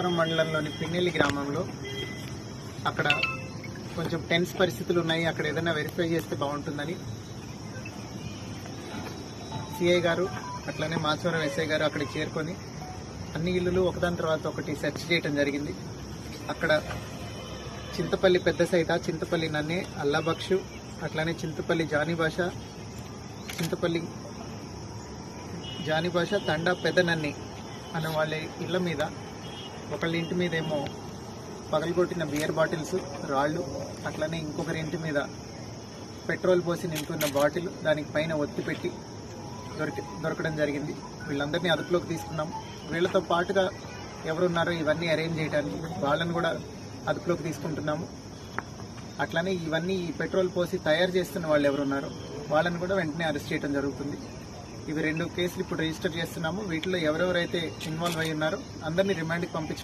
పిఠాపురం మండలంలోని పిన్నెల్లి గ్రామంలో అక్కడ కొంచెం టెన్స్ పరిస్థితులు ఉన్నాయి. అక్కడ ఏదైనా వెరిఫై చేస్తే బాగుంటుందని సిఐ గారు అట్లనే మాచవరం ఎస్ఐ గారు అక్కడికి చేరుకొని అన్ని ఇళ్లు ఒకదాని తర్వాత ఒకటి సెర్చ్ చేయడం జరిగింది. అక్కడ చింతపల్లి పెద్ద సైత, చింతపల్లి నన్నే, అల్లాబక్షు, అట్లనే చింతపల్లి జానిభాష తండా పెద్ద నన్ని అనే వాళ్ళ ఇళ్ల మీద, ఒకళ్ళ ఇంటి మీద ఏమో పగలగొట్టిన బియర్ బాటిల్స్, రాళ్ళు, అట్లనే ఇంకొకరి ఇంటి మీద పెట్రోల్ పోసి నింపున్న బాటిల్ దానికి పైన ఒత్తి పెట్టి దొరకడం జరిగింది. వీళ్ళందరినీ అదుపులోకి తీసుకున్నాం. వీళ్ళతో పాటుగా ఎవరున్నారో ఇవన్నీ అరేంజ్ చేయడానికి వాళ్ళని కూడా అదుపులోకి తీసుకుంటున్నాము. అట్లనే ఇవన్నీ ఈ పెట్రోల్ పోసి తయారు చేస్తున్న వాళ్ళు ఎవరున్నారో వాళ్ళని కూడా వెంటనే అరెస్ట్ చేయడం జరుగుతుంది. ఇవి 2 కేసులు ఇప్పుడు రిజిస్టర్ చేస్తున్నాము. వీటిలో ఎవరెవరైతే ఇన్వాల్వ్ అయి ఉన్నారో అందరినీ రిమాండ్కి పంపించడం